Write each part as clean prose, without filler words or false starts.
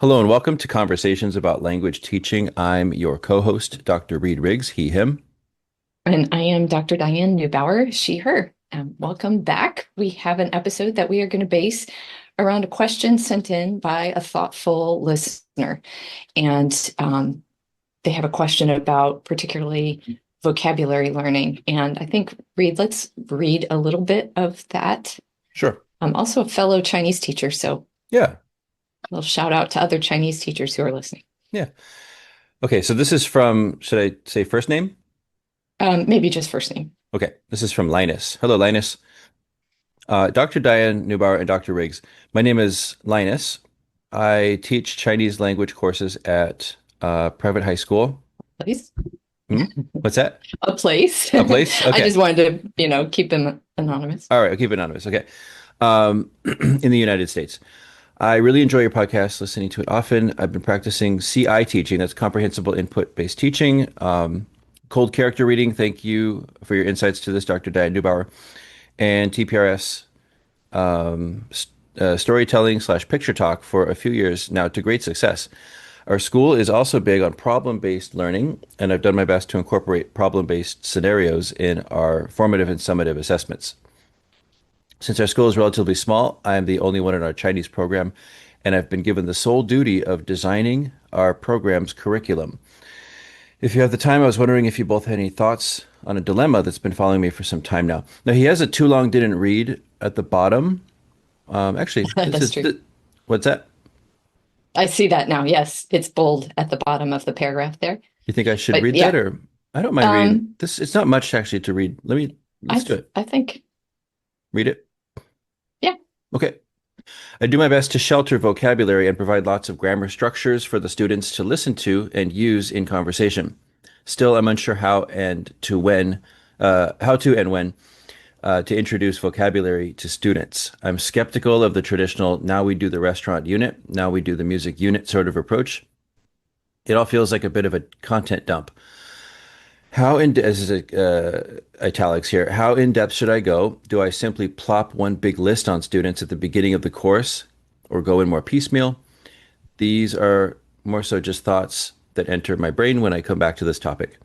Hello and welcome to Conversations about Language Teaching. I'm your co-host, Dr. Reed Riggs, he, him. And I am Dr. Diane Neubauer, she, her. Welcome back. We have an episode that we are going to base around a question sent in by a thoughtful listener. And they have a question about particularly vocabulary learning. And I think, Reed, let's read a little bit of that. Sure. I'm also a fellow Chinese teacher, so Yeah. a little shout out to other Chinese teachers who are listening. Yeah. Okay, so this is from, should I say first name? Maybe just first name. Okay, this is from Linus. Hello, Linus. Dr. Diane Neubauer and Dr. Riggs. My name is Linus. I teach Chinese language courses at private high school. Please. Hmm? What's that? A place. A place? I Okay. just wanted to, keep him anonymous. All right, I'll keep it anonymous. Okay. In the United States. I really enjoy your podcast, listening to it often. I've been practicing CI teaching, that's comprehensible input-based teaching. Cold character reading, thank you for your insights to this, Dr. Diane Neubauer. And TPRS storytelling / picture talk for a few years now to great success. Our school is also big on problem-based learning, and I've done my best to incorporate problem-based scenarios in our formative and summative assessments. Since our school is relatively small, I am the only one in our Chinese program, and I've been given the sole duty of designing our program's curriculum. If you have the time, I was wondering if you both had any thoughts on a dilemma that's been following me for some time now. Now, he has a too long didn't read at the bottom. Actually, this That's is, true. what's that? I see that now. Yes, it's bold at the bottom of the paragraph there. You think I should But read that, yeah, or I don't mind reading um, this? It's not much actually to read. Let's do it. I think, Read it. yeah, Okay. I do my best to shelter vocabulary and provide lots of grammar structures for the students to listen to and use in conversation. Still, I'm unsure how to and when to introduce vocabulary to students. I'm skeptical of the traditional now we do the restaurant unit, now we do the music unit sort of approach. It all feels like a bit of a content dump. This is italics here. How in depth should I go? Do I simply plop one big list on students at the beginning of the course or go in more piecemeal? These are more so just thoughts that enter my brain when I come back to this topic.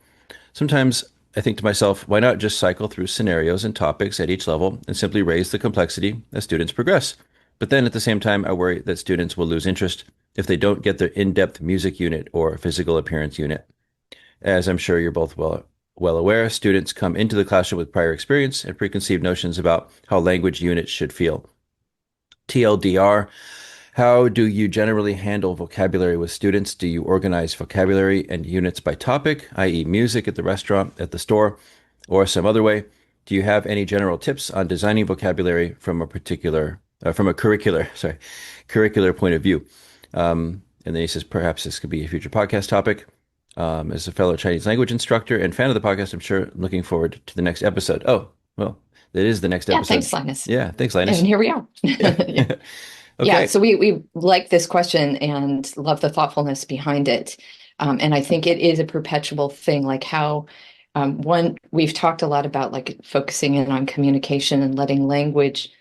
Sometimes I think to myself, why not just cycle through scenarios and topics at each level and simply raise the complexity as students progress? But then at the same time, I worry that students will lose interest if they don't get their in-depth music unit or physical appearance unit. As I'm sure you're both well aware, students come into the classroom with prior experience and preconceived notions about how language units should feel. TLDR, how do you generally handle vocabulary with students? Do you organize vocabulary and units by topic, i.e. music at the restaurant, at the store, or some other way? Do you have any general tips on designing vocabulary from a curricular point of view? And then he says, perhaps this could be a future podcast topic. As a fellow Chinese language instructor and fan of the podcast, I'm sure looking forward to the next episode. Oh, well, that is the next yeah. episode. Thanks, Linus. Yeah, thanks, Linus. And here we are. Yeah. Yeah, Okay. so we like this question and love the thoughtfulness behind it. And I think it is a perpetual thing, like how one, we've talked a lot about like focusing in on communication and letting language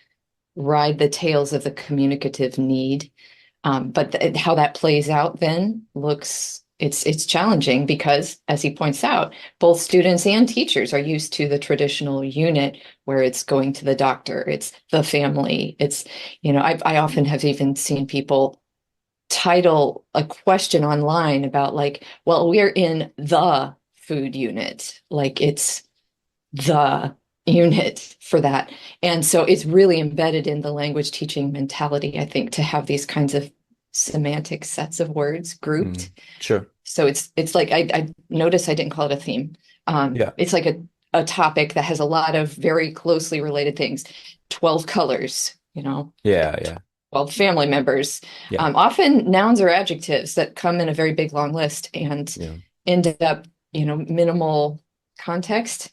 ride the tails of the communicative need. But how that plays out then it's challenging because, as he points out, both students and teachers are used to the traditional unit where it's going to the doctor, it's the family, it's, I often have even seen people title a question online about like, well, we're in the food unit, like it's the unit for that. And so it's really embedded in the language teaching mentality, I think, to have these kinds of semantic sets of words grouped. Sure. So it's like I notice I didn't call it a theme. Yeah. It's like a topic that has a lot of very closely related things. 12 colors, Yeah. Yeah. 12 family members. Yeah. Often nouns or adjectives that come in a very big long list and Yeah. end up, minimal context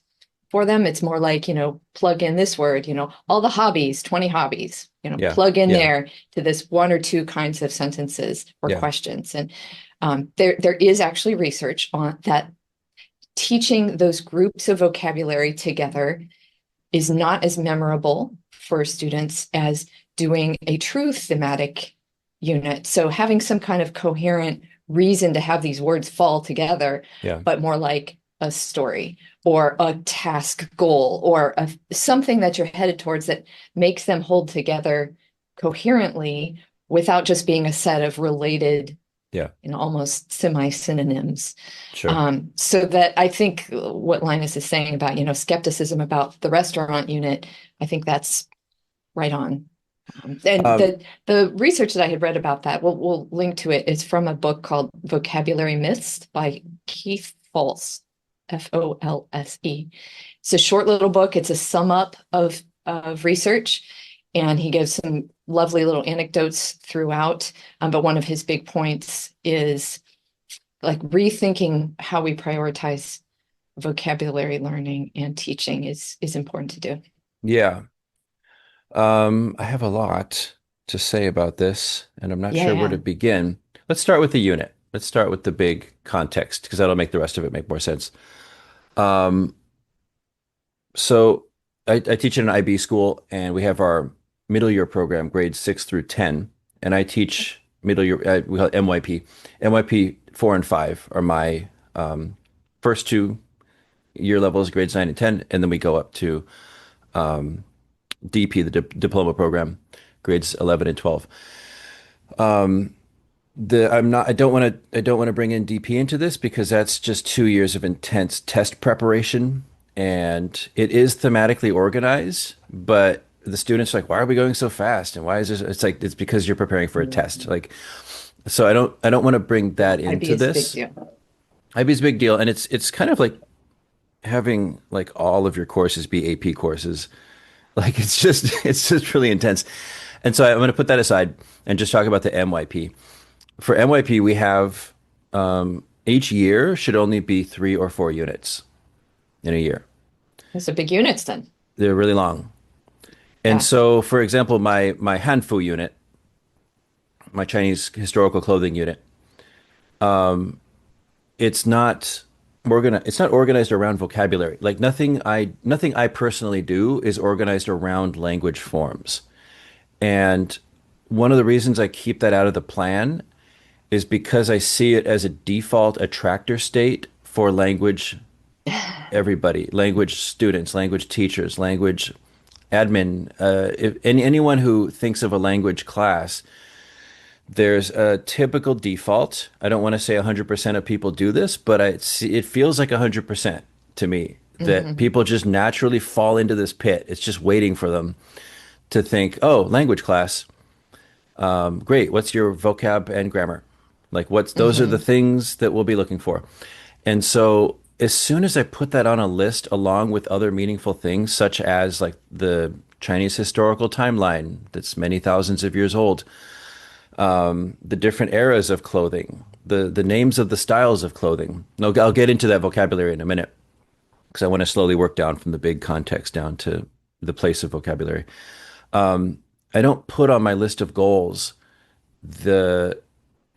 for them. It's more like, plug in this word, all the hobbies, 20 hobbies, Yeah. plug in Yeah. there to this one or two kinds of sentences or Yeah. questions. And there is actually research on that teaching those groups of vocabulary together is not as memorable for students as doing a true thematic unit. So having some kind of coherent reason to have these words fall together, Yeah. but more like a story or a task goal or something that you're headed towards that makes them hold together coherently without just being a set of related, Yeah. almost semi-synonyms. Sure. So that I think what Linus is saying about, skepticism about the restaurant unit, I think that's right on. And Um, the research that I had read about that, we'll link to it. It's from a book called Vocabulary Myths by Keith Folse, Folse. It's a short little book. It's a sum up of research, and he gives some lovely little anecdotes throughout. But one of his big points is like rethinking how we prioritize vocabulary learning and teaching is important to do. yeah. I have a lot to say about this, and I'm not sure where to Yeah. begin. Let's start with the unit. Let's start with the big context, because that'll make the rest of it make more sense. Um, so I teach in an IB school, and we have our middle year program, grades 6 through 10, and I teach middle year, we call it MYP. MYP 4 and 5 are my first two year levels, grades 9 and 10, and then we go up to DP, the diploma program, grades 11 and 12. I don't want to bring in DP into this because that's just 2 years of intense test preparation, and it is thematically organized, but the students are like, why are we going so fast? And why is this? It's like, it's because you're preparing for a test. Like, so I don't want to bring that IB into is a big this. deal. IB is a big deal, and it's kind of like having like all of your courses be AP courses. Like it's just really intense. And so I'm going to put that aside and just talk about the MYP. For MYP, we have each year should only be 3 or 4 units in a year. Those are big units then. They're really long. And Yeah. so, for example, my Hanfu unit, my Chinese historical clothing unit, it's not it's not organized around vocabulary. Like nothing I personally do is organized around language forms. And one of the reasons I keep that out of the plan is because I see it as a default attractor state for language everybody, language students, language teachers, language admin, anyone who thinks of a language class, there's a typical default. I don't want to say 100% of people do this, but it feels like 100% to me that Mhm. people just naturally fall into this pit. It's just waiting for them to think, oh, language class. Great. What's your vocab and grammar? Like those are the Mhm. things that we'll be looking for. And so as soon as I put that on a list along with other meaningful things, such as like the Chinese historical timeline that's many thousands of years old, the different eras of clothing, the names of the styles of clothing. No, I'll get into that vocabulary in a minute because I want to slowly work down from the big context down to the place of vocabulary. I don't put on my list of goals the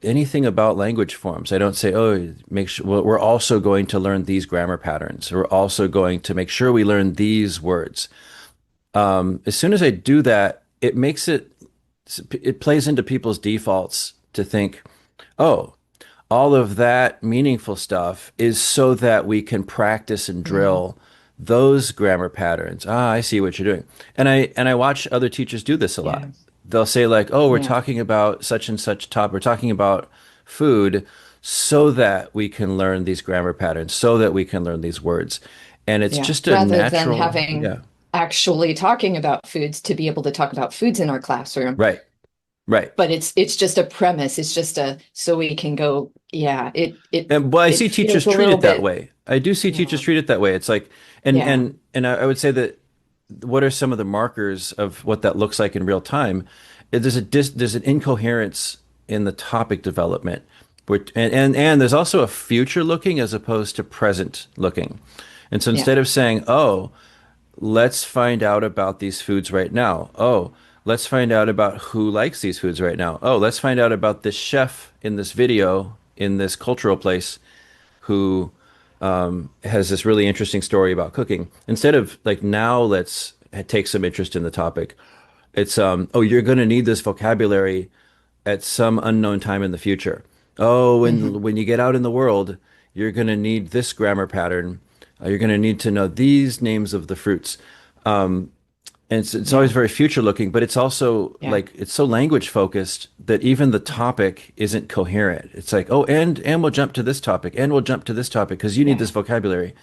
anything about language forms. I don't say, oh, make sure well, we're also going to learn these grammar patterns. We're also going to make sure we learn these words. As soon as I do that, it plays into people's defaults to think, oh, all of that meaningful stuff is so that we can practice and Mhm. drill those grammar patterns. Ah, I see what you're doing. And I watch other teachers do this a lot. Yeah. They'll say like, "Oh, we're Yeah. talking about such and such top. We're talking about food so that we can learn these grammar patterns, so that we can learn these words." And it's Yeah. just a Rather than natural, having yeah. actually talking about foods to be able to talk about foods in our classroom, Right. Right. but it's just a premise. It's just a so we can go, yeah, And well, I it see teachers feels a treat little it that bit, way. I do see teachers yeah. treat it that way. It's like, Yeah. and I would say that what are some of the markers of what that looks like in real time? There's an incoherence in the topic development, and there's also a future looking as opposed to present looking. And so Yeah. instead of saying, "Oh, let's find out about these foods right now. Oh, let's find out about who likes these foods right now. Oh, let's find out about this chef in this video in this cultural place who has this really interesting story about cooking." Instead of like, now let's take some interest in the topic. It's oh, you're going to need this vocabulary at some unknown time in the future. Oh, Hmm. and when you get out in the world, you're going to need this grammar pattern. You're going to need to know these names of the fruits. And it's always Yeah, very future looking, but it's also yeah, like it's so language focused that even the yeah, topic isn't coherent. It's like, oh, and we'll jump to this topic, and we'll jump to this topic because you need yeah. this vocabulary.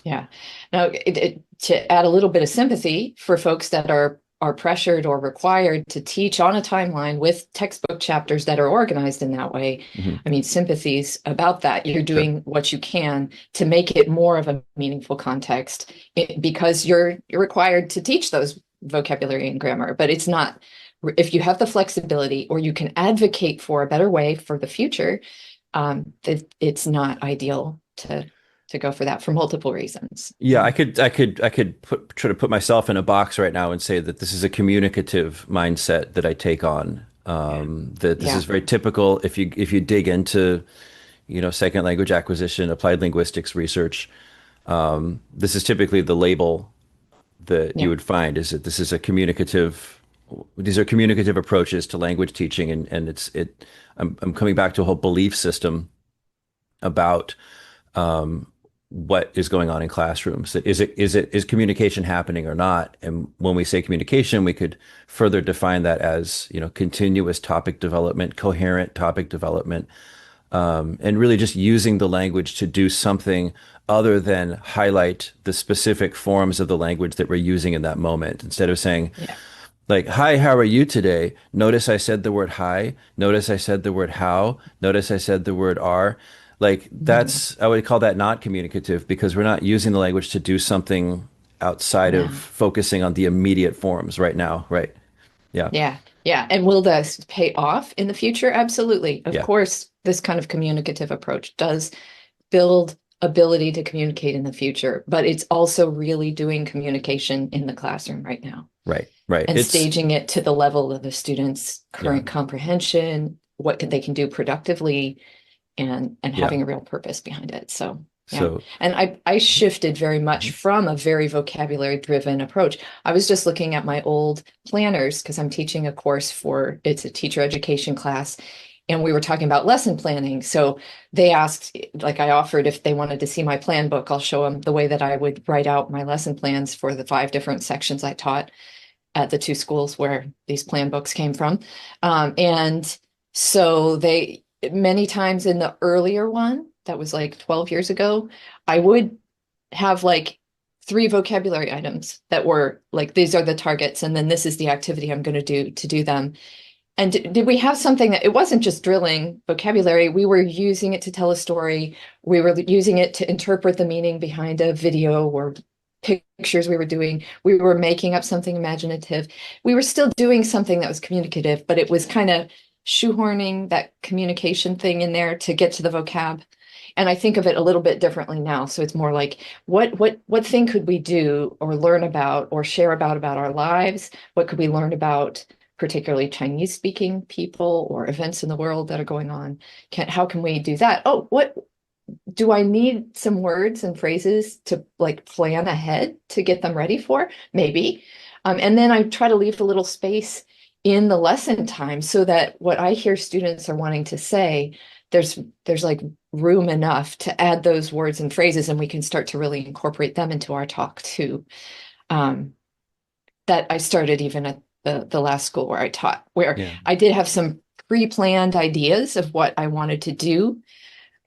Yeah. Now, to add a little bit of sympathy for folks that are pressured or required to teach on a timeline with textbook chapters that are organized in that way, Hmm. I mean, sympathies about that. You're Sure. doing what you can to make it more of a meaningful context because you're required to teach those vocabulary and grammar, but it's not. If you have the flexibility or you can advocate for a better way for the future, it's not ideal to go for that for multiple reasons. Yeah, try to put myself in a box right now and say that this is a communicative mindset that I take on. Yeah. That this is Yeah. very typical if you dig into, second language acquisition, applied linguistics research. This is typically the label that you Yeah. would find is that this is a communicative. These are communicative approaches to language teaching, and I'm coming back to a whole belief system about what is going on in classrooms. Is communication happening or not? And when we say communication, we could further define that as, continuous topic development, coherent topic development, and really just using the language to do something other than highlight the specific forms of the language that we're using in that moment. Instead of saying, Yeah. like, hi, how are you today? Notice I said the word hi. Notice I said the word how. Notice I said the word are. Like, Mhm. I would call that not communicative because we're not using the language to do something outside of No. focusing on the immediate forms right now. Right. Yeah. Yeah. Yeah. And will this pay off in the future? Absolutely. Of Yeah. course, this kind of communicative approach does build ability to communicate in the future, but it's also really doing communication in the classroom right now Right. Right. and staging it to the level of the students' Yeah. current comprehension, they can do productively, and Yeah. having a real purpose behind it. So yeah. So, And I shifted very much mhm. from a very vocabulary driven approach. I was just looking at my old planners because I'm teaching a course it's a teacher education class. And we were talking about lesson planning. So they asked, like I offered if they wanted to see my plan book, I'll show them the way that I would write out my lesson plans for the 5 different sections I taught at the 2 schools where these plan books came from. And so many times in the earlier one, that was like 12 years ago, I would have like 3 vocabulary items that were like, these are the targets, and then this is the activity I'm going to do to do them. And did we have something that it wasn't just drilling vocabulary? We were using it to tell a story. We were using it to interpret the meaning behind a video or pictures we were doing. We were making up something imaginative. We were still doing something that was communicative, but it was kind of shoehorning that communication thing in there to get to the vocab. And I think of it a little bit differently now. So it's more like what thing could we do or learn about or share about our lives? What could we learn about particularly Chinese speaking people or events in the world that are going on? How can we do that? Oh, what do I need some words and phrases to like plan ahead to get them ready for? Maybe. And then I try to leave a little space in the lesson time so that what I hear students are wanting to say, there's like room enough to add those words and phrases, and we can start to really incorporate them into our talk too. Um, that I started even at the last school where I taught, where Yeah. I did have some pre-planned ideas of what I wanted to do,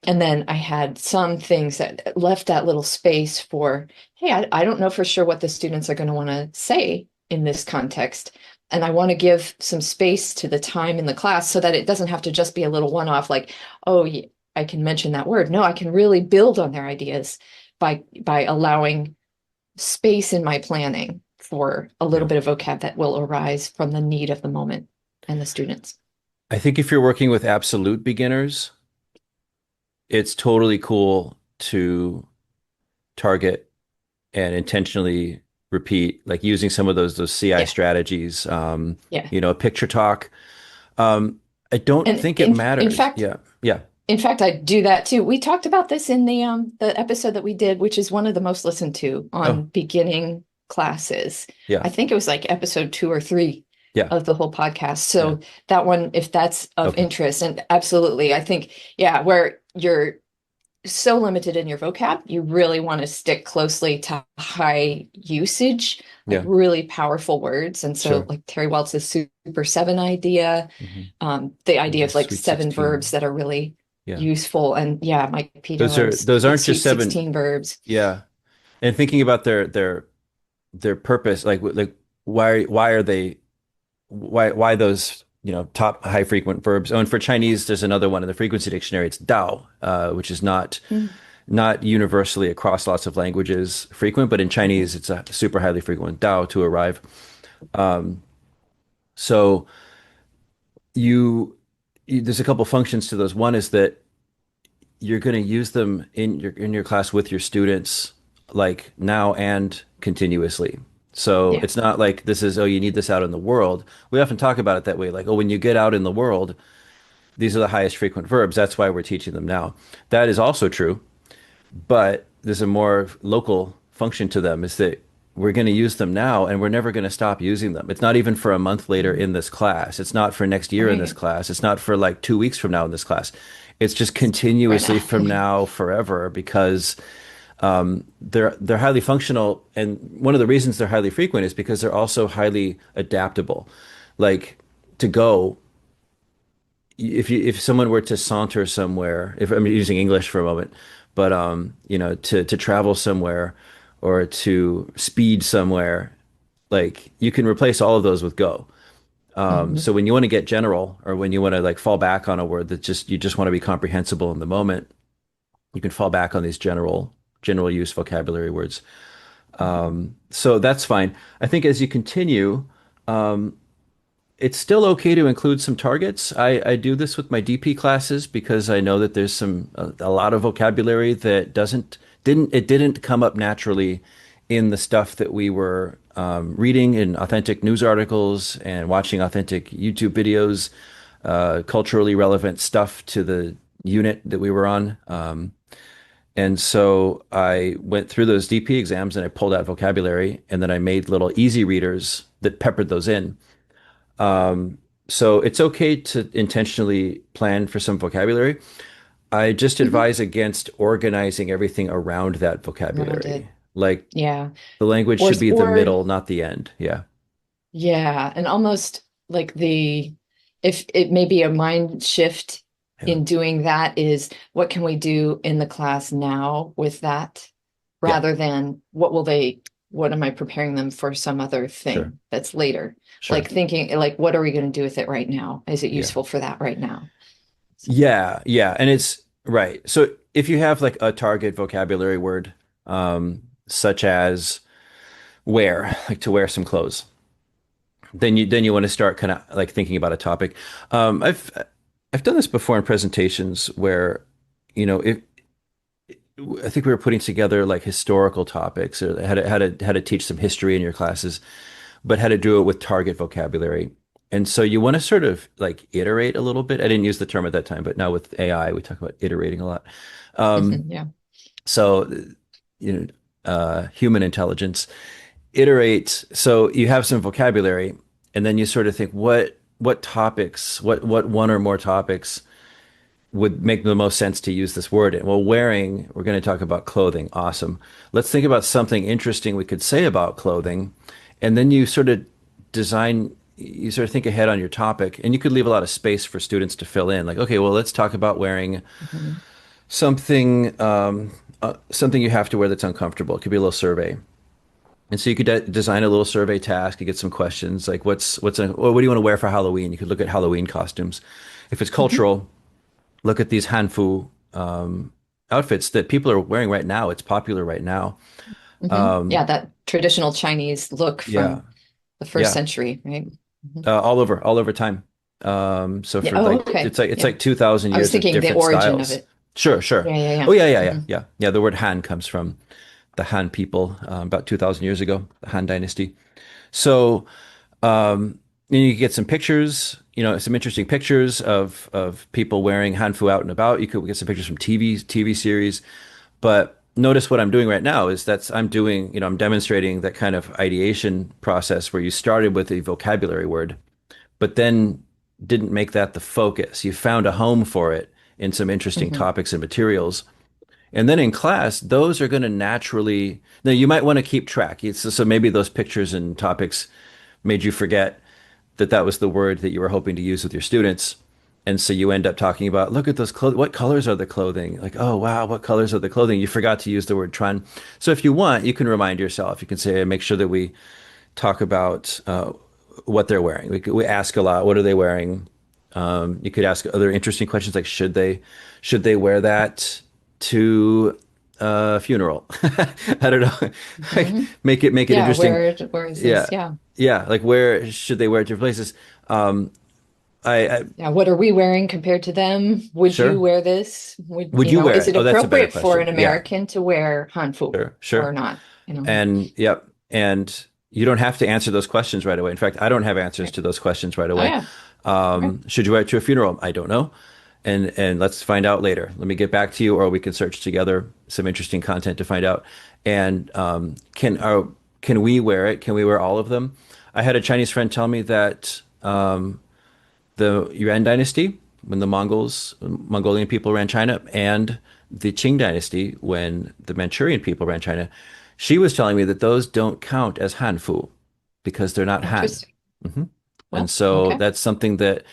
and then I had some things that left that little space for, hey, I don't know for sure what the students are going to want to say in this context. And I want to give some space to the time in the class so that it doesn't have to just be a little one-off, like, oh, yeah, I can mention that word. No, I can really build on their ideas by allowing space in my planning for a little Yeah. bit of vocab that will arise from the need of the moment and the students. I think if you're working with absolute beginners, it's totally cool to target and intentionally repeat, like using some of those CI Yeah, strategies. yeah. Picture talk. I don't And think it in matters. fact, Yeah, yeah. I do that too. We talked about this in the episode that we did, which is one of the most listened to on Oh, beginning classes. yeah. I think it was like episode 2 or 3. Yeah. of the whole podcast. Yeah. So that one, if that's of Okay. interest, and absolutely, I think, yeah, where you're so limited in your vocab, you really want to stick closely to high usage, like Yeah. really powerful words. And so, Sure. like Terry Waltz's Super Seven idea, Hmm. the idea The of like Sweet seven verbs 16. that are really Yeah. useful. And yeah, Mike Peto's Those aren't just Sweet seven. 16 verbs. Yeah. And thinking about their purpose, like why are they why those top high frequent verbs? Oh, and for Chinese, there's another one in the frequency dictionary. It's Dao, which is not universally across lots of languages frequent, but in Mm-hmm. Chinese, it's a super highly frequent Dao to arrive. So you, there's a couple functions to those. One is that you're going to use them in your class with your students like now and continuously. So Yeah, it's not like this is, oh, you need this out in the world. We often talk about it that way, like, oh, when you get out in the world, these are the highest frequent verbs. That's why we're teaching them now. That is also true, but there's a more local function to them is that we're going to use them now and we're never going to stop using them. It's not even for a month later mhm, in this class. It's not for next year in this right, class. It's not for like 2 weeks from now in this class. It's just right continuously now. from now forever because they're highly functional. And one of the reasons they're highly frequent is because they're also highly adaptable. Like to go, if someone were to saunter somewhere, if I'm using English for a moment, but to travel somewhere or to speed somewhere, like you can replace all of those with go. Mhm, So when you want to get general or when you want to like fall back on a word that just you just want to be comprehensible in the moment, you can fall back on these general use vocabulary words. mhm, So that's fine. I think as you continue, it's still okay to include some targets. I do this with my DP classes because I know that there's a lot of vocabulary that didn't come up naturally in the stuff that we were reading in authentic news articles and watching authentic YouTube videos, culturally relevant stuff to the unit that we were on. And so I went through those DP exams and I pulled out vocabulary and then I made little easy readers that peppered those in. So it's okay to intentionally plan for some vocabulary. I just mhm. advise against organizing everything around that Around it. vocabulary. Like Yeah. the language Or, should be the or middle, not the end. Yeah. yeah, and almost like if it may be a mind shift Yeah. in doing that is what can we do in the class now with that Yeah. rather than what am I preparing them for some other Sure. thing that's later? Like Sure. thinking like, what are we going to do with it right now? Is it Yeah. useful for that right now? So, Yeah. Yeah. And it's right. So if you have like a target vocabulary word, such as wear, like to wear some clothes, then you want to start kind of like thinking about a topic. I've done this before in presentations where, if I think we were putting together like historical topics or how to teach some history in your classes, but how to do it with target vocabulary. And so you want to sort of like iterate a little bit. I didn't use the term at that time, but now with AI, we talk about iterating a lot. yeah. So, human intelligence iterate. So you have some vocabulary, and then you sort of think, what topics, what one or more topics would make the most sense to use this word in? Well, wearing, we're going to talk about clothing. Awesome. Let's think about something interesting we could say about clothing. And then you sort of think ahead on your topic, and you could leave a lot of space for students to fill in. Like, okay, well, let's talk about wearing Mhm. something you have to wear that's uncomfortable. It could be a little survey. And so you could design a little survey task. You get some questions like, what do you want to wear for Halloween? You could look at Halloween costumes. If it's Mhm. cultural, look at these hanfu outfits that people are wearing right now. It's popular right now. Mhm. Yeah, Um, that traditional Chinese look yeah, from the first yeah, century, right? Mhm. all over time. So Yeah. for Oh, like okay. it's Yeah. like 2,000 I was years of thinking the different origin of styles. it. Sure, sure. Yeah, yeah, Oh yeah. yeah, yeah, yeah, Hmm. yeah, yeah. The word Han comes from the Han people about 2,000 years ago, the Han Dynasty. So then you get some pictures, some interesting pictures of people wearing hanfu out and about. You could get some pictures from TV series. But notice what I'm doing right now is I'm demonstrating that kind of ideation process where you started with a vocabulary word. but then didn't make that the focus. You found a home for it in some interesting Hmm. topics and materials. And then in class, those are going to naturally, now you might want to keep track. So maybe those pictures and topics made you forget that that was the word that you were hoping to use with your students. And so you end up talking about, look at those clothes. What colors are the clothing? Like, oh, wow, what colors are the clothing? You forgot to use the word trend. So if you want, you can remind yourself. You can say, make sure that we talk about what they're wearing. We ask a lot, what are they wearing? You could ask other interesting questions like, should they wear that to a funeral? I don't know. Like, Hmm. make it Yeah, interesting. where is Yeah. this? Yeah. Yeah. Like, where should they wear it to places? Um, I Yeah, what are we wearing compared to them? Would you sure. wear this? Would you wear Is it? it Oh, that's a better appropriate for an question. Yeah. American to wear hanfu Sure. or Sure. not? And yep. And you don't have to answer those questions right away. In fact, I don't have answers Right. to those questions right Oh away. yeah. Okay. Should you wear it to a funeral? I don't know. And let's find out later. Let me get back to you, or we can search together some interesting content to find out. And can we wear it? Can we wear all of them? I had a Chinese friend tell me that the Yuan dynasty, when the Mongolian people ran China, and the Qing dynasty, when the Manchurian people ran China, she was telling me that those don't count as Hanfu because they're not Han. Interesting. Hmm. And Well, so okay. that's something that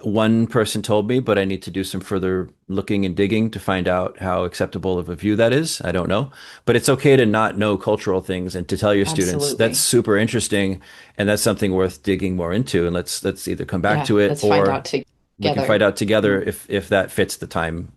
one person told me, but I need to do some further looking and digging to find out how acceptable of a view that is. I don't know. But it's okay to not know cultural things and to tell your students that's Absolutely. super interesting and that's something worth digging more into. And let's either come back Yeah, to it let's find or out we can find together. out together Yeah. if that fits the time,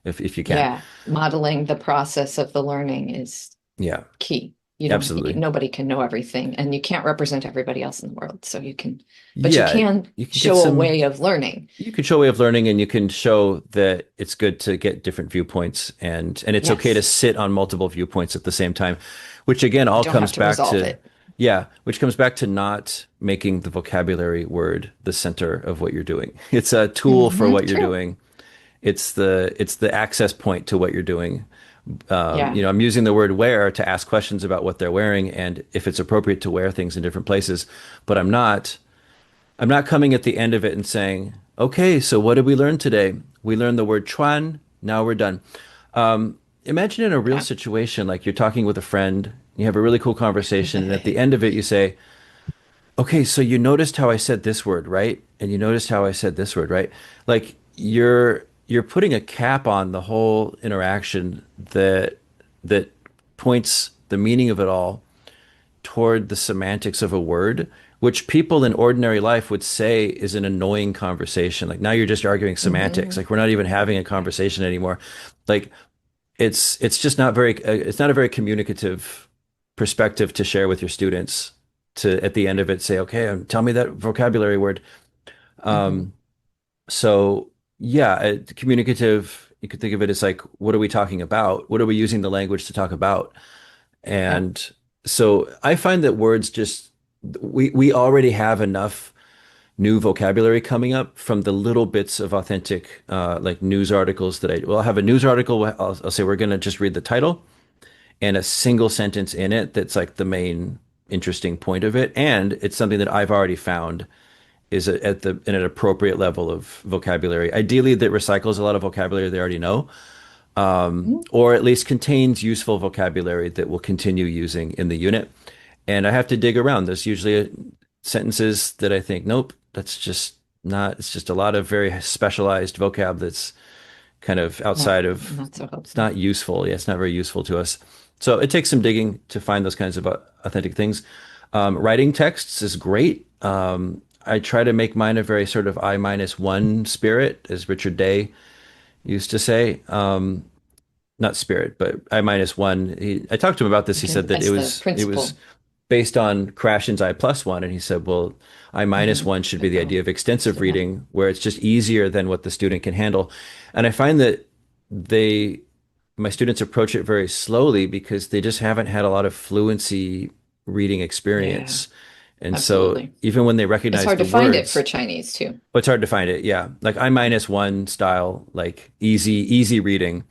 if you can. Yeah, modeling the process of the learning is Yeah, key. absolutely. Nobody can know everything, and you can't represent everybody else in the world. So but you Yeah, can you can get show a some way of learning. you can show a way of learning and you can show that it's good to get different viewpoints and it's okay to Yes, sit on multiple viewpoints at the same time, which again you all don't have comes to back resolve to it. yeah, which comes back to not making the vocabulary word the center of what you're doing. It's a tool for what you're True. doing. It's the access point to what you're doing. Yeah. I'm using the word wear to ask questions about what they're wearing and if it's appropriate to wear things in different places, but I'm not coming at the end of it and saying, okay, so what did we learn today? We learned the word chuan. Now we're done. Imagine in a real Okay. situation, like you're talking with a friend, you have a really cool conversation, and at the end of it, you say, okay, so you noticed how I said this word, right? And you noticed how I said this word, right? Like you're putting a cap on the whole interaction that points the meaning of it all toward the semantics of a word, which people in ordinary life would say is an annoying conversation. Like now you're just arguing semantics. Hmm. Like we're not even having a conversation anymore. Like it's just not very it's not a very communicative perspective to share with your students to at the end of it say, okay, tell me that vocabulary word. Hmm. So yeah, communicative. You could think of it as like, what are we talking about? What are we using the language to talk about? Yeah. And so I find that words just we already have enough new vocabulary coming up from the little bits of authentic like news articles that I'll have a news article. I'll say we're going to just read the title and a single sentence in it that's like the main interesting point of it, and it's something that I've already found is at in an appropriate level of vocabulary. Ideally, that recycles a lot of vocabulary they already know, Mhm. or at least contains useful vocabulary that we'll continue using in the unit. And I have to dig around. There's usually sentences that I think, nope, that's just not, it's just a lot of very specialized vocab that's kind of Not outside of, not so it's helpful. not useful. Yeah, it's not very useful to us. So it takes some digging to find those kinds of authentic things. Writing texts is great. I try to make mine a very sort of I-1 spirit, as Richard Day used to say. Not spirit, but I-1. I talked to him about this. He Okay, said that it that's the was it was principle. based on Krashen's I+1, and he said, well, I-1 should be Good the girl. idea of extensive Yeah. reading, where it's just easier than what the student can handle. And I find that they my students approach it very slowly because they just haven't had a lot of fluency reading Yeah, experience. And so absolutely. even when they It's recognize hard the to find it for words, Chinese too. oh, it's hard to find it. Yeah. Like I-1 style, like easy reading.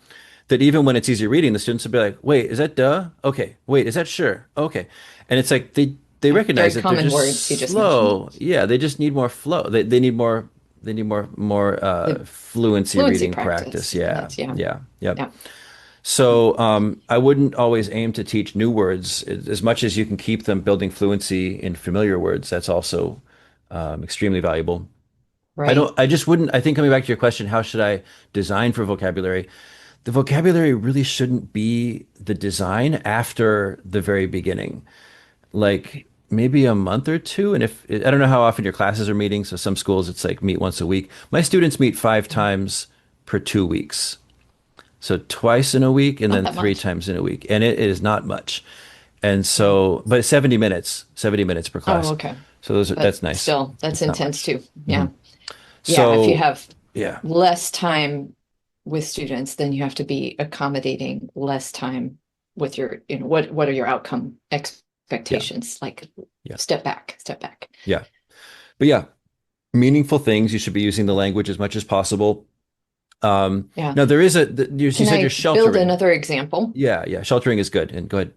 That even when it's easy reading, the students will be like, wait, is that duh? Okay. Wait, is that sure? Okay. And it's like they Okay. recognize Very that they're common just words you just mentioned. slow. Yeah, they just need more flow. They need more The fluency fluency reading practice. practice. Yeah, That's yeah. yeah, yep. Yeah. So I wouldn't always aim to teach new words as much as you can keep them building fluency in familiar words. That's also extremely valuable. Right. I just wouldn't, I think coming back to your question, how should I design for vocabulary? The vocabulary really shouldn't be the design after the very beginning, like maybe a month or two. And if I don't know how often your classes are meeting, so some schools it's like meet once a week. My students meet 5 times per 2 weeks. So twice in a week and Not then that three much. times in a week. And it is not much. And Right. so, but 70 minutes per Oh, class. okay. So But that's nice. still, that's It's not intense much. too. Hmm. Yeah. Yeah. If you So, have yeah, less time with students, then you have to be accommodating less time with your, what are your outcome yeah, expectations? Like yeah, step back. yeah. But yeah, meaningful things. You should be using the language as much as possible. Yeah. Now there is you Can said you're I build sheltering. another example? Yeah, yeah. Sheltering is good. And go ahead.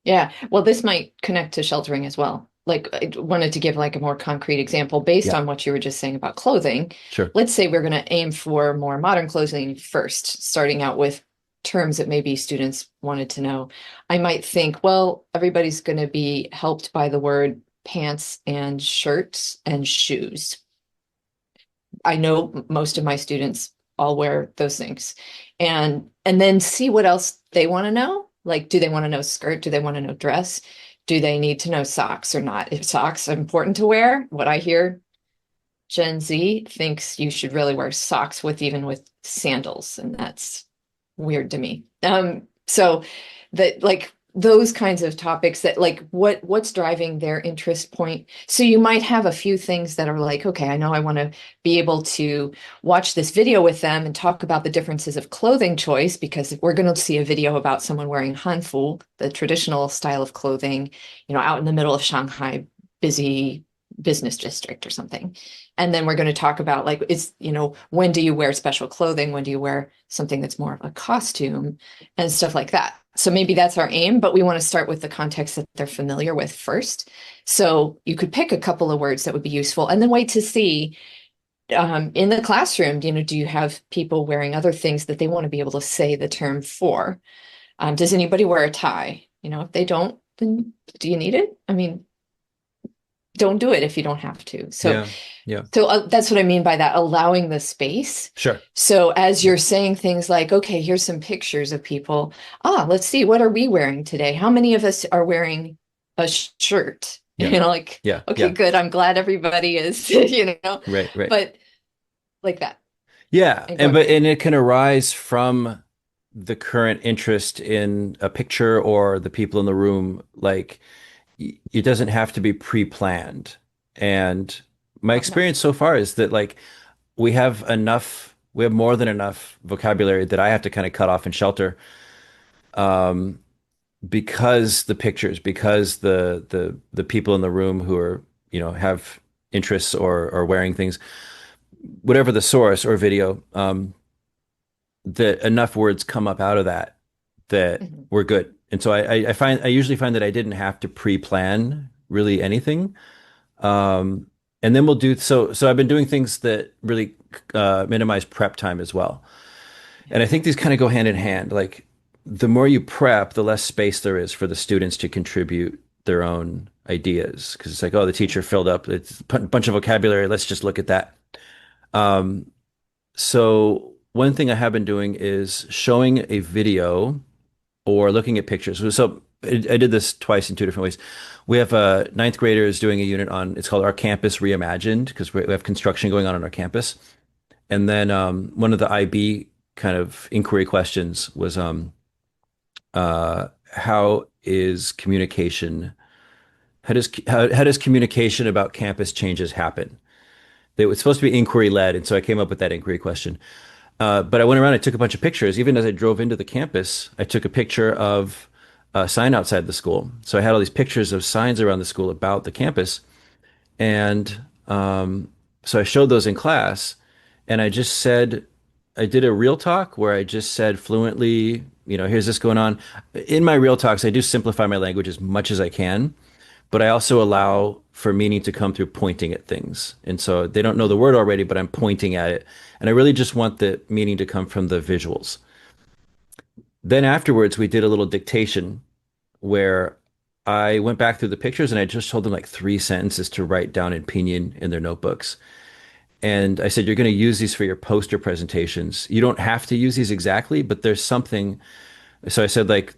Yeah. Well, this might connect to sheltering as well. Like I wanted to give like a more concrete example based Yeah, on what you were just saying about clothing. sure. Let's say we're going to aim for more modern clothing first, starting out with terms that maybe students wanted to know. I might think, well, everybody's going to be helped by the word pants and shirts and shoes. I know most of my students all wear those things. And then see what else they want to know. Like, do they want to know skirt? Do they want to know dress? Do they need to know socks or not? If socks are important to wear, what I hear Gen Z thinks you should really wear socks with even with sandals, and that's weird to me. So that like those kinds of topics that like what's driving their interest point. So you might have a few things that are like, okay, I know I want to be able to watch this video with them and talk about the differences of clothing choice because we're going to see a video about someone wearing hanfu, the traditional style of clothing, out in the middle of Shanghai, busy business district or something. And then we're going to talk about like when do you wear special clothing? When do you wear something that's more of a costume and stuff like that? So maybe that's our aim, but we want to start with the context that they're familiar with first. So you could pick a couple of words that would be useful and then wait to see in the classroom, do you have people wearing other things that they want to be able to say the term for? Does anybody wear a tie? If they don't, then do you need it? I mean, don't do it if you don't have to. So Yeah, yeah, so that's what I mean by that, allowing the space. sure. So as you're saying things like, okay, here's some pictures of people. Let's see, what are we wearing today? How many of us are wearing a shirt? Yeah, Like, yeah, okay, yeah. good. I'm glad everybody is, Right, right. but like that. Yeah, And go and ahead. it can arise from the current interest in a picture or the people in the room. Like it doesn't have to be pre-planned. And my Okay. experience so far is that like we have more than enough vocabulary that I have to kind of cut off and shelter um, because the pictures, because the people in the room who are, have interests or wearing things, whatever the source or video, that enough words come up out of that Mhm. we're good. And so I usually find that I didn't have to pre-plan really anything. Um, and then we'll do so I've been doing things that really minimize prep time as well. Yeah. And I think these kind of go hand in hand. Like the more you prep, the less space there is for the students to contribute their own ideas. Because it's like, oh, the Yeah. teacher filled up it's a bunch of vocabulary. Let's just look at that. Um, so one thing I have been doing is showing a video or looking at pictures. So I did this twice in two different ways. We have ninth graders doing a unit on, it's called Our Campus Reimagined because we have construction going on our campus. And then one of the IB kind of inquiry questions was how is communication, how does communication about campus changes happen? It was supposed to be inquiry led. And so I came up with that inquiry question. But I went around, I took a bunch of pictures. Even as I drove into the campus, I took a picture of a sign outside the school. So I had all these pictures of signs around the school about the campus. And so I showed those in class. And I did a real talk where I just said fluently, here's this going on. In my real talks, I do simplify my language as much as I can. but I also allow for meaning to come through pointing at things. And so they don't know the word already, but I'm pointing at it. And I really just want the meaning to come from the visuals. Then afterwards, we did a little dictation where I went back through the pictures and I just told them like 3 sentences to write down in pinyin in their notebooks. And I said, you're going to use these for your poster presentations. You don't have to use these exactly, but there's something. So I said, like,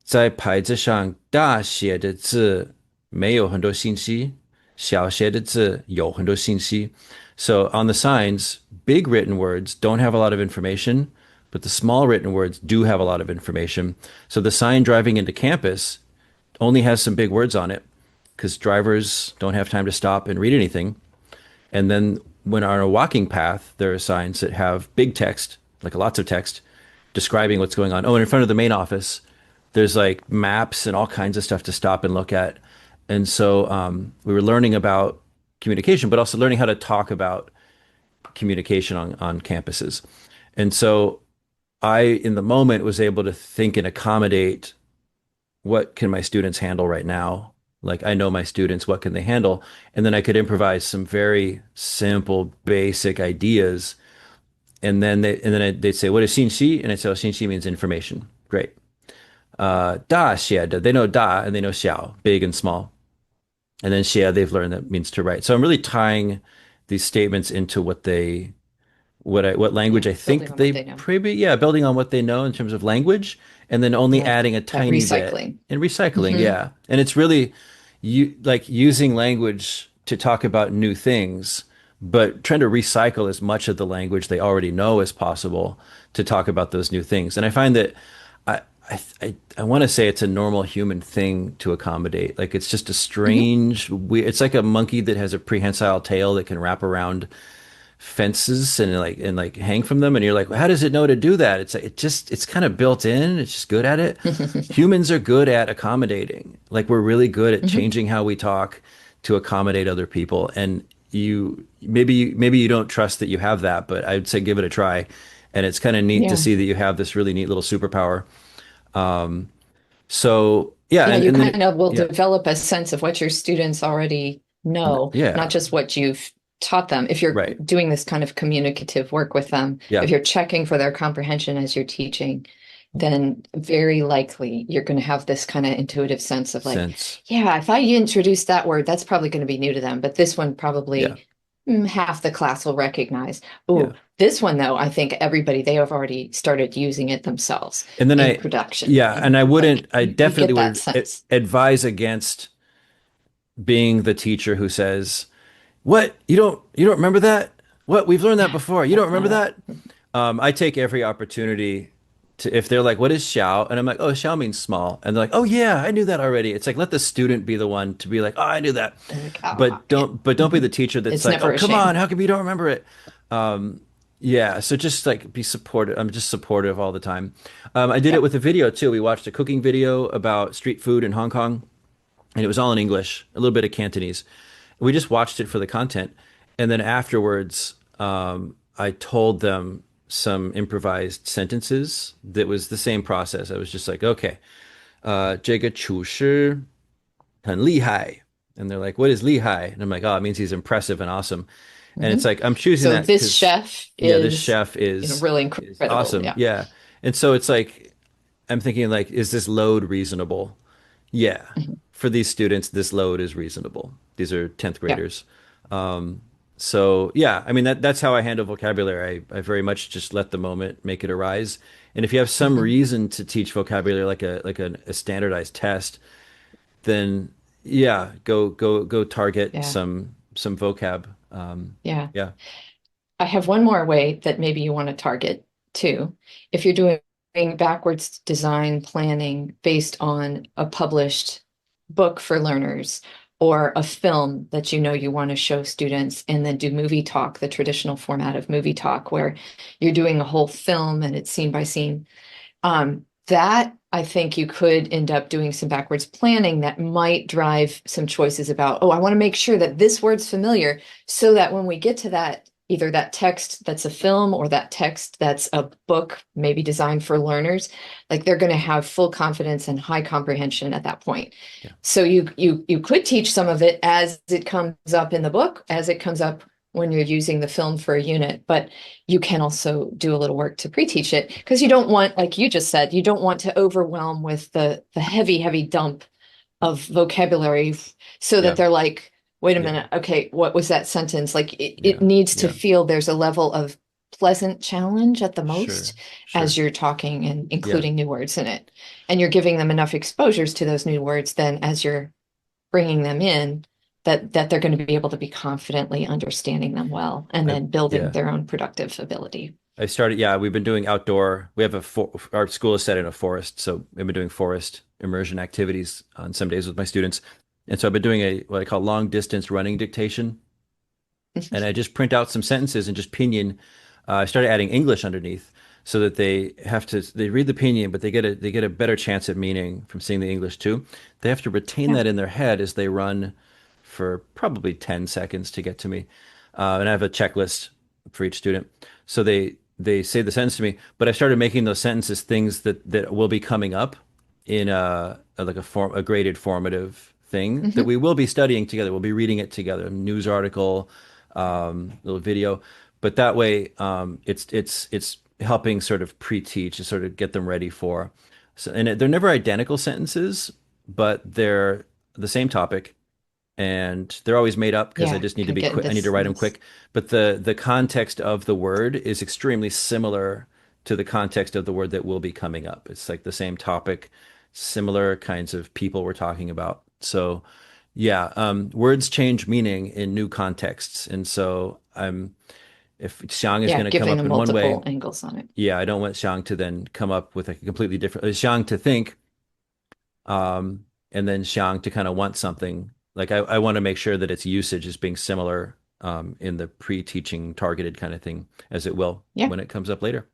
在牌子上大写的字没有很多信息，小写的字有很多信息. So on the signs, big written words don't have a lot of information, but the small written words do have a lot of information. So the sign driving into campus only has some big words on it because drivers don't have time to stop and read anything. And then when on a walking path, there are signs that have big text, like lots of text, describing what's going on. Oh, and in front of the main office, there's like maps and all kinds of stuff to stop and look at. And so we were learning about communication, but also learning how to talk about communication on campuses. And so I, in the moment, was able to think and accommodate what can my students handle right now? Like I know my students, what can they handle? And then I could improvise some very simple, basic ideas. They'd say, what is 信息? And I'd say, oh, 信息means information. Great. 大写的, they know da and they know xiao, big and small. And then xie, they've learned that means to write. So I'm really tying these statements into what Yeah, language I building think on what they they know. probably, yeah, building on what they know in terms of language, and then only Yeah, adding a that tiny bit recycling. and recycling. Hmm. Yeah. And it's really you like using language to talk about new things, but trying to recycle as much of the language they already know as possible to talk about those new things. And I find that I I want to say it's a normal human thing to accommodate. Like it's just a Hmm. strange, it's like a monkey that has a prehensile tail that can wrap around fences and like hang from them, and you're like, well, how does it know to do that? It's like, it's kind of built in, it's just good at it. Humans are good at accommodating. Like we're really good at Hmm. changing how we talk to accommodate other people. And maybe you don't trust that you have that, but I'd say give it a try. And it's kind of neat to Yeah. see that you have this really neat little superpower. So yeah, Yeah, and you and then kind of will yeah, develop a sense of what your students already know, yeah, not just what you've taught them. If you're right, doing this kind of communicative work with them, yeah, if you're checking for their comprehension as you're teaching, then very likely you're going to have this kind of intuitive sense of like, sense, yeah, if I introduce that word, that's probably going to be new to them, but this one yeah, probably half the class will recognize. yeah. Oh, this one though, I think everybody, they have already started using it themselves And then in production. yeah, and Like I you definitely get that would sense. advise against being the teacher who says, "What? You don't remember that? What? We've learned that before. You don't remember Uh, that?" I take every opportunity to, if they're like, "What is xiao?" And I'm like, "Oh, xiao means small." And they're like, "Oh yeah, I knew that already." It's like let the student be the one to be like, "Oh, I knew that." like, ah, yeah. But don't be the Mhm. teacher that's It's like, "Oh, never a come on, shame. how come you don't remember it?" Yeah, so just like be supportive. I'm just supportive all the time. I did it Yep. with a video too. We watched a cooking video about street food in Hong Kong, and it was all in English, a little bit of Cantonese. We just watched it for the content, and then afterwards, I told them some improvised sentences that was the same process. I was just like, okay, 这个厨师很厉害. And they're like, what is 厉害? And I'm like, oh, it means he's impressive and awesome. And it's Mhm. like, I'm choosing So that this because, chef yeah, this is, chef really is incredible. awesome. Yeah. Yeah. And so it's like, I'm thinking like, is this load reasonable? Yeah. Mhm. For these students, this load is reasonable. These are 10th Yeah. graders. So yeah, I mean that's how I handle vocabulary. I very much just let the moment make it arise. And if you have some Mhm. reason to teach vocabulary like a standardized test, then yeah, go target Yeah. some vocab. Yeah. Yeah. I have one more way that maybe you want to target too. If you're doing backwards design planning based on a published book for learners or a film that you know you want to show students, and then do movie talk, the traditional format of movie talk, where you're doing a whole film and it's scene by scene. That I think you could end up doing some backwards planning that might drive some choices about, oh, I want to make sure that this word's familiar so that when we get to that either that text that's a film or that text that's a book, maybe designed for learners, like they're going to have full confidence and high comprehension at that point. Yeah. So you could teach some of it as it comes up in the book, as it comes up when you're using the film for a unit, but you can also do a little work to pre-teach it because you don't want, like you just said, you don't want to overwhelm with the heavy dump of vocabulary so that Yeah. they're like, wait a Yeah. minute, okay, what was that sentence? Like it Yeah. needs to Yeah. feel there's a level of pleasant challenge at the Sure. most as Sure. you're talking and Yeah. including new words in it. And you're giving them enough exposures to those new words then as you're bringing them in that they're going to be able to be confidently understanding them well and I then building yeah. their own productive ability. I started, yeah, we've been doing outdoor. We have our school is set in a forest, so we've been doing forest immersion activities on some days with my students. And so I've been doing a what I call long distance running dictation. And I just print out some sentences and just pinion. I started adding English underneath so that they read the pinion, but they get a better chance at meaning from seeing the English too. They have to retain Yeah. that in their head as they run for probably 10 seconds to get to me. And I have a checklist for each student. So they say the sentence to me, but I started making those sentences things that will be coming up in a graded formative thing that Hmm. we will be studying together. We'll be reading it together, a news article, little video, but that way it's helping sort of pre-teach and sort of get them ready for. So, and they're never identical sentences, but they're the same topic, and they're always made up because I Yeah, just need to kind of be getting quick. I need to this write them sense. quick. But the context of the word is extremely similar to the context of the word that will be coming up. It's like the same topic, similar kinds of people we're talking about. So, yeah, words change meaning in new contexts, and so if Xiang is Yeah, going to come giving up them in one way, multiple angles on it. yeah, I don't want Xiang to then come up with a completely different Xiang to think and then Xiang to kind of want something. Like I want to make sure that its usage is being similar in the pre-teaching targeted kind of thing as it will Yeah, when it comes up later.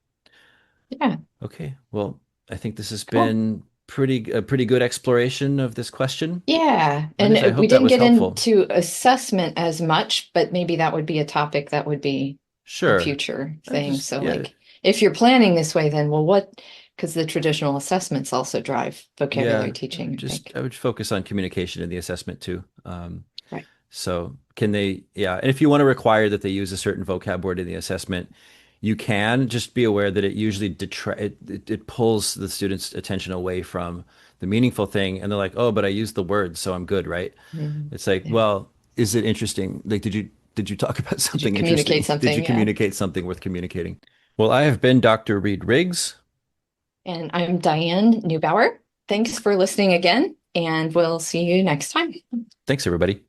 yeah, Okay, well, I think this has cool. been a pretty good exploration of this question. Yeah, Ernest, I and we hope that didn't was get helpful. into assessment as much, but maybe that would be a topic that would be a Sure. future I thing. just So, yeah, like, if you're planning this way, then well, what? Because the traditional assessments also drive vocabulary yeah, teaching, I think. I would focus on communication in the assessment too. Right. So can they, yeah. And if you want to require that they use a certain vocab word in the assessment, you can just be aware that it usually it pulls the student's attention away from the meaningful thing. And they're like, oh, but I used the word, so I'm good, right? Mhm. It's like, Yeah. well, is it interesting? Like, did you talk about Did you something communicate interesting? Did you something? Yeah. communicate something worth communicating? Well, I have been Dr. Reed Riggs. And I'm Diane Neubauer. Thanks for listening again, and we'll see you next time. Thanks, everybody.